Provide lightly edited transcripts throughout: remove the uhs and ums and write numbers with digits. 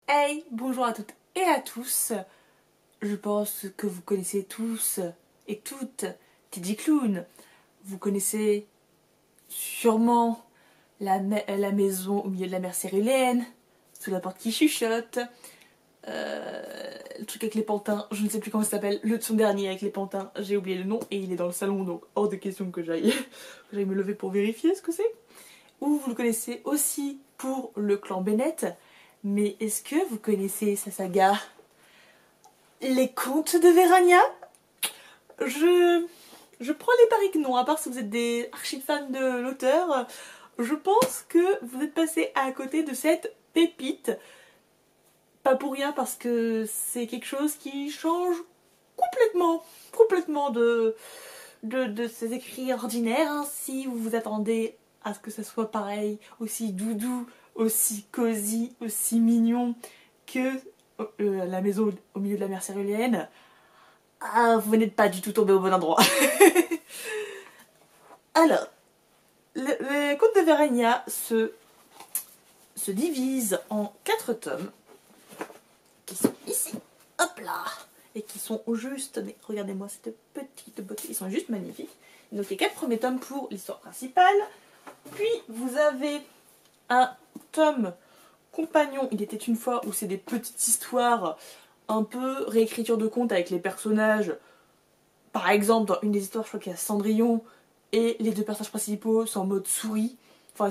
Hey, bonjour à toutes et à tous. Je pense que vous connaissez tous et toutes Teddy Clown. Vous connaissez sûrement la maison au milieu de la mer Céruléenne, sous la porte qui chuchote, le truc avec les pantins, je ne sais plus comment ça s'appelle, son dernier avec les pantins, j'ai oublié le nom et il est dans le salon donc hors de question que j'aille me lever pour vérifier ce que c'est. Ou vous le connaissez aussi pour le clan Bennett. Mais est-ce que vous connaissez sa saga Les Contes de Vérania? Je prends les paris que non, à part si vous êtes des archi-fans de l'auteur. Je pense que vous êtes passé à côté de cette pépite. Pas pour rien, parce que c'est quelque chose qui change complètement de ces écrits ordinaires. Hein. Si vous vous attendez à ce que ça soit pareil, aussi doudou, aussi cosy, aussi mignon que la maison au milieu de la mer Céruléenne, vous n'êtes pas du tout tombé au bon endroit. Alors, le conte de Vérania se divise en 4 tomes qui sont ici, hop là, et qui sont juste, mais regardez-moi cette petite beauté, ils sont juste magnifiques. Donc les 4 premiers tomes pour l'histoire principale, puis vous avez un tome compagnon, il était une fois, où c'est des petites histoires, un peu réécriture de contes avec les personnages. Par exemple, dans une des histoires, je crois qu'il y a Cendrillon, et les 2 personnages principaux sont en mode souris. Enfin,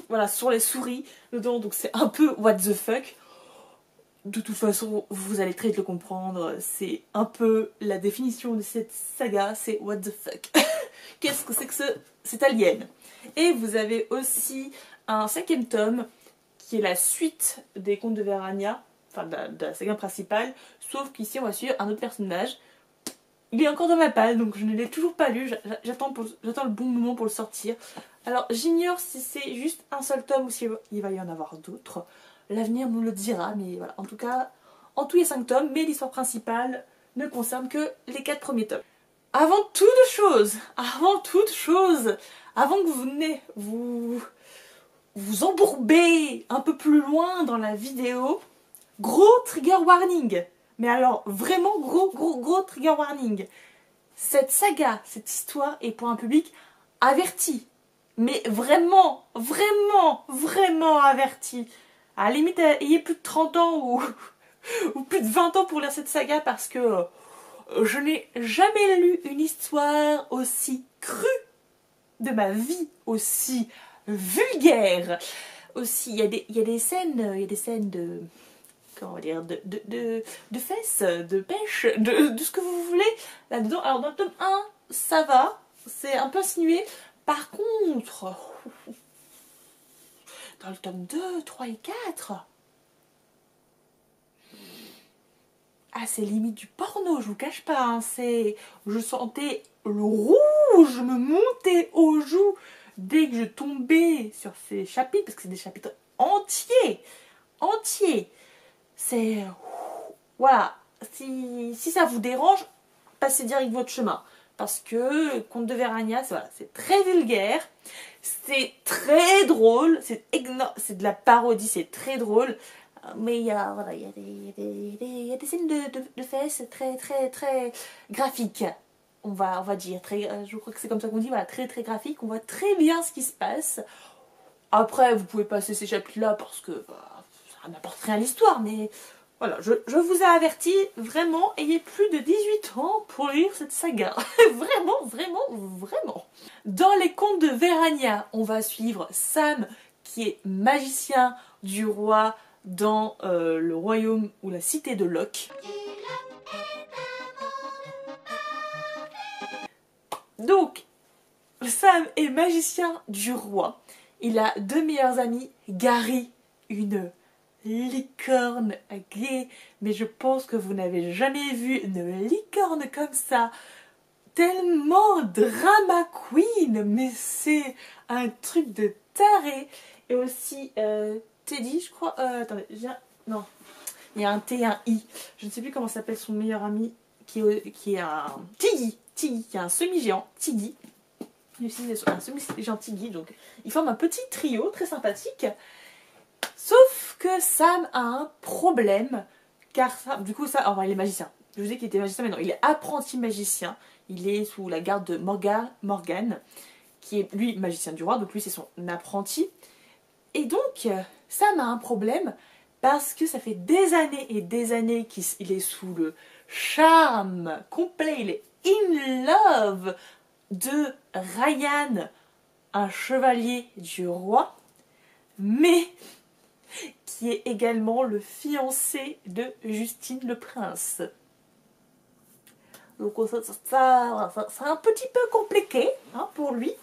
voilà, sur les souris dedans, donc c'est un peu what the fuck. De toute façon, vous allez très vite le comprendre, c'est un peu la définition de cette saga, c'est what the fuck. Qu'est-ce que c'est que cet alien? Et vous avez aussi un 5e tome, qui est la suite des contes de Vérania, enfin de la saga principale, sauf qu'ici on va suivre un autre personnage. Il est encore dans ma palle, donc je ne l'ai toujours pas lu, j'attends le bon moment pour le sortir. Alors j'ignore si c'est juste un seul tome ou s'il va y en avoir d'autres. L'avenir nous le dira, mais voilà. En tout cas, en tout il y a 5 tomes, mais l'histoire principale ne concerne que les 4 premiers tomes. Avant toute chose, avant que vous venez vous embourbez un peu plus loin dans la vidéo, gros trigger warning. Mais alors, vraiment gros trigger warning. Cette saga, cette histoire est pour un public averti. Mais vraiment averti. À la limite, ayez plus de 30 ans ou plus de 20 ans pour lire cette saga, parce que je n'ai jamais lu une histoire aussi crue de ma vie, aussi vulgaire. Aussi, il y a des scènes de... comment dire, de fesses, de pêche, de ce que vous voulez là-dedans. Alors dans le tome 1, ça va, c'est un peu insinué. Par contre, dans le tome 2, 3 et 4, c'est limite du porno, je vous cache pas. Hein, je sentais le rouge me monter aux joues dès que je tombais sur ces chapitres, parce que c'est des chapitres entiers. C'est... Voilà, si ça vous dérange, passez direct votre chemin. Parce que le conte de Vérania, c'est très vulgaire, c'est très drôle, c'est de la parodie, c'est très drôle. Mais il y a des scènes de fesses très graphiques. On va dire, je crois que c'est comme ça qu'on dit, voilà, très graphique. On voit très bien ce qui se passe. Après, vous pouvez passer ces chapitres-là parce que ça n'apporte rien à l'histoire, mais voilà, je vous ai averti, vraiment, ayez plus de 18 ans pour lire cette saga. Vraiment. Dans les contes de Vérania, on va suivre Sam, qui est magicien du roi dans le royaume ou la cité de Locke. Donc, Sam est magicien du roi. Il a 2 meilleurs amis, Gary, une licorne gay, mais je pense que vous n'avez jamais vu une licorne comme ça, tellement drama queen, mais c'est un truc de taré. Et aussi Teddy, je crois, attendez, non, il y a un T et un I, je ne sais plus comment s'appelle son meilleur ami, qui est un Tiggy, qui est un semi-géant, Tiggy. Un semi-géant Tiggy, donc ils forment un petit trio très sympathique. Sauf que Sam a un problème, car ça, du coup, ça, enfin, il est magicien. Je vous ai dit qu'il était magicien, mais non, il est apprenti magicien. Il est sous la garde de Morgan, qui est lui magicien du roi, donc lui c'est son apprenti. Et donc, Sam a un problème parce que ça fait des années et des années qu'il est sous le charme complet, il est in love de Ryan, un chevalier du roi, mais qui est également le fiancé de Justine le prince. Donc c'est un petit peu compliqué hein, pour lui.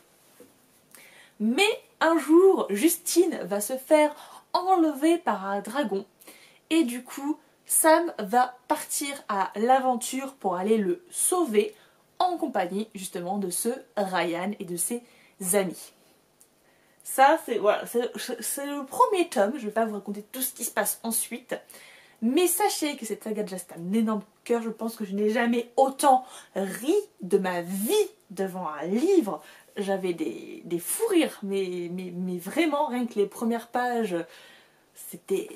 Mais un jour, Justine va se faire enlever par un dragon. Et du coup, Sam va partir à l'aventure pour aller le sauver en compagnie justement de ce Ryan et de ses amis. Ça, c'est voilà, c'est le premier tome. Je ne vais pas vous raconter tout ce qui se passe ensuite. Mais sachez que cette saga déjà c'est un énorme cœur. Je pense que je n'ai jamais autant ri de ma vie devant un livre. J'avais des fous rires, mais vraiment, rien que les premières pages, c'était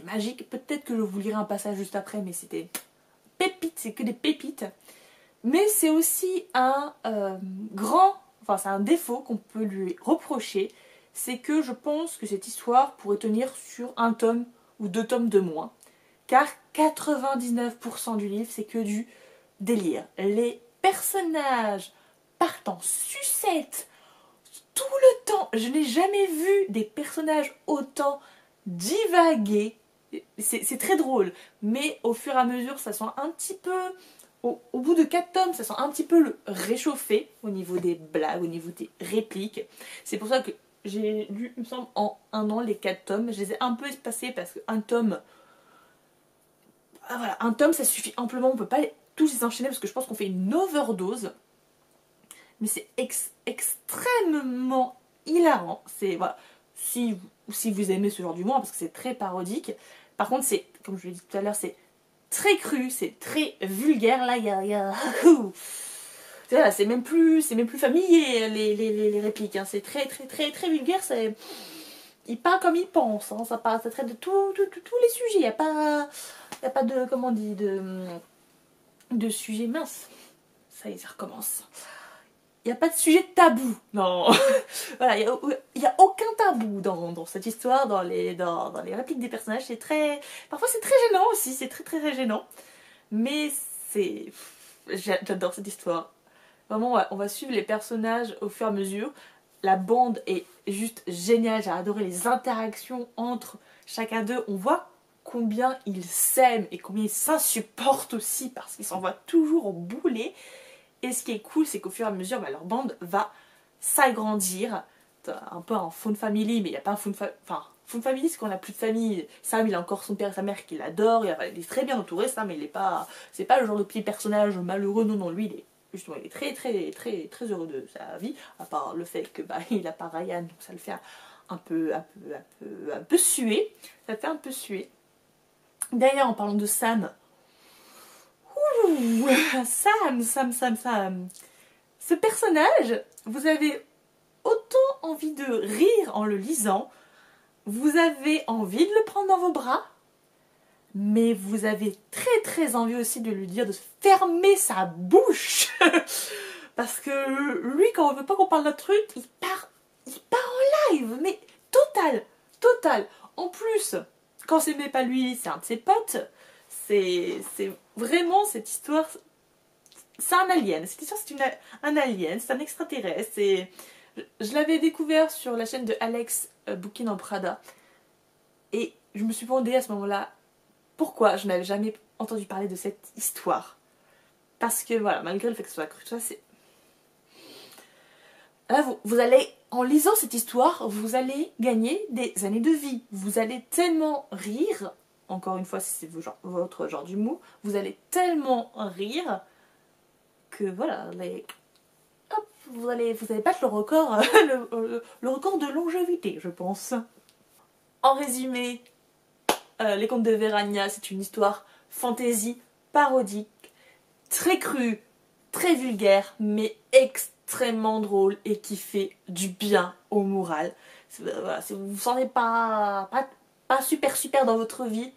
magique. Peut-être que je vous lirai un passage juste après, mais c'était pépite, c'est que des pépites. Mais c'est aussi un enfin c'est un défaut qu'on peut lui reprocher, c'est que je pense que cette histoire pourrait tenir sur un tome ou 2 tomes de moins, car 99% du livre c'est que du délire. Les personnages partent en sucette tout le temps. Je n'ai jamais vu des personnages autant divaguer. C'est très drôle, mais au fur et à mesure ça sent un petit peu... Au bout de 4 tomes, ça sent un petit peu le réchauffé au niveau des blagues, au niveau des répliques. C'est pour ça que j'ai lu, il me semble, en 1 an les 4 tomes. Je les ai un peu espacés parce qu'un tome... Ah, voilà, un tome ça suffit amplement, on ne peut pas tous les enchaîner parce que je pense qu'on fait une overdose. Mais c'est extrêmement hilarant. C'est voilà, si vous aimez ce genre d'humour, parce que c'est très parodique. Par contre, c'est, comme je l'ai dit tout à l'heure, c'est très cru, c'est très vulgaire. Là, il y a... Voilà, c'est même plus familier les répliques. Hein. C'est très vulgaire. Il parle comme il pense. Hein. Ça traite de tous les sujets. Il n'y a pas de, comment on dit, de sujet mince. Ça y est, ça recommence. Il n'y a pas de sujet tabou. Non. Voilà, il n'y a aucun tabou dans cette histoire, dans les répliques des personnages. C'est très... Parfois c'est très gênant aussi, c'est très gênant. Mais c'est... J'adore cette histoire. Vraiment, ouais, on va suivre les personnages au fur et à mesure. La bande est juste géniale. J'ai adoré les interactions entre chacun d'eux. On voit combien ils s'aiment et combien ils s'insupportent aussi parce qu'ils s'envoient toujours au boulet. Et ce qui est cool, c'est qu'au fur et à mesure, leur bande va s'agrandir. Un peu en Found Family, mais il n'y a pas un Found Family. Enfin, Found Family, c'est qu'on n'a plus de famille. Sam, il a encore son père et sa mère qui l'adorent. Il est très bien entouré, ça, mais il n'est pas... C'est pas le genre de petit personnage malheureux. Non, lui, justement, il est très heureux de sa vie. À part le fait que il n'a pas Ryan, donc ça le fait un peu suer. Ça le fait un peu suer. D'ailleurs, en parlant de Sam... Sam. Ce personnage, vous avez autant envie de rire en le lisant, vous avez envie de le prendre dans vos bras, mais vous avez très envie aussi de lui dire de fermer sa bouche. Parce que lui, quand on veut pas qu'on parle d'un truc, il part en live, mais total. En plus, quand c'est même pas lui, c'est un de ses potes. C'est vraiment cette histoire, c'est un alien. Cette histoire, c'est un alien, c'est un extraterrestre. Je l'avais découvert sur la chaîne de Alex Booking en Prada. Et je me suis demandé à ce moment-là pourquoi je n'avais jamais entendu parler de cette histoire. Parce que voilà, malgré le fait que ce soit cru, c'est... Là, vous allez, en lisant cette histoire, vous allez gagner des années de vie. Vous allez tellement rire. Encore une fois, si c'est votre genre d'humour, vous allez tellement rire que voilà, hop, vous allez battre le record, le record de longévité, je pense. En résumé, Les Contes de Vérania, c'est une histoire fantasy parodique, très crue, très vulgaire, mais extrêmement drôle et qui fait du bien au moral. Voilà, si vous vous sentez pas pas super dans votre vie,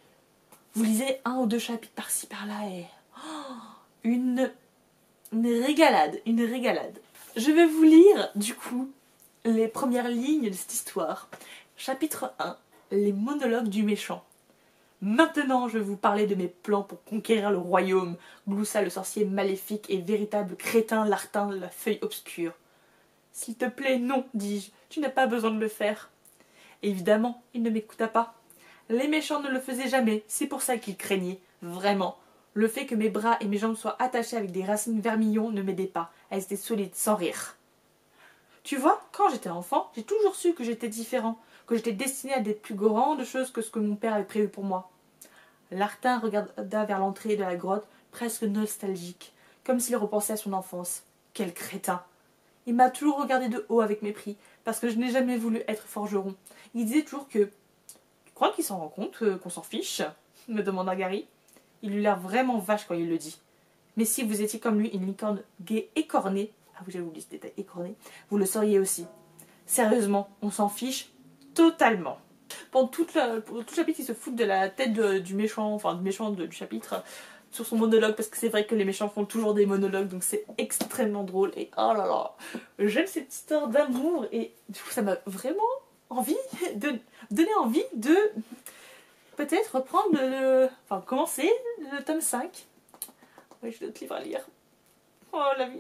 vous lisez 1 ou 2 chapitres par-ci par-là et une régalade, une régalade. Je vais vous lire du coup les premières lignes de cette histoire. Chapitre 1, les monologues du méchant. Maintenant, je vais vous parler de mes plans pour conquérir le royaume, gloussa le sorcier maléfique et véritable crétin Lartin de la feuille obscure. S'il te plaît, non, dis-je, tu n'as pas besoin de le faire. Évidemment, il ne m'écouta pas. Les méchants ne le faisaient jamais, c'est pour ça qu'il craignait, vraiment. Le fait que mes bras et mes jambes soient attachés avec des racines vermillons ne m'aidait pas, elles étaient solides, sans rire. Tu vois, quand j'étais enfant, j'ai toujours su que j'étais différent, que j'étais destiné à des plus grandes choses que ce que mon père avait prévu pour moi. Lartin regarda vers l'entrée de la grotte, presque nostalgique, comme s'il repensait à son enfance. Quel crétin! Il m'a toujours regardé de haut avec mépris, parce que je n'ai jamais voulu être forgeron. Il disait toujours que... Tu crois qu'il s'en rend compte, qu'on s'en fiche? Me demanda Gary. Il eut l'air vraiment vache quand il le dit. Mais si vous étiez comme lui, une licorne gaie écornée, ah oui, j'avais oublié ce détail, écornée, vous le sauriez aussi. Sérieusement, on s'en fiche totalement. Pendant tout le chapitre, il se fout de la tête du méchant, enfin du méchant du chapitre, sur son monologue, parce que c'est vrai que les méchants font toujours des monologues, donc c'est extrêmement drôle. Et oh là là, j'aime cette histoire d'amour, et du coup ça m'a vraiment donné envie de peut-être reprendre enfin commencer le tome 5. Oui, j'ai d'autres livres à lire. Oh, la vie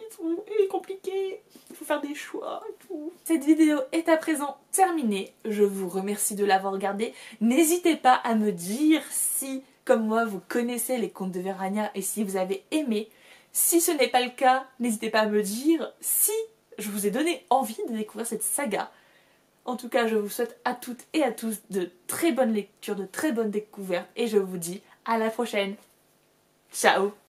est compliquée. Il faut faire des choix et tout. Cette vidéo est à présent terminée. Je vous remercie de l'avoir regardée. N'hésitez pas à me dire si, comme moi, vous connaissez les contes de Vérania et si vous avez aimé. Si ce n'est pas le cas, n'hésitez pas à me dire si je vous ai donné envie de découvrir cette saga. En tout cas, je vous souhaite à toutes et à tous de très bonnes lectures, de très bonnes découvertes et je vous dis à la prochaine. Ciao!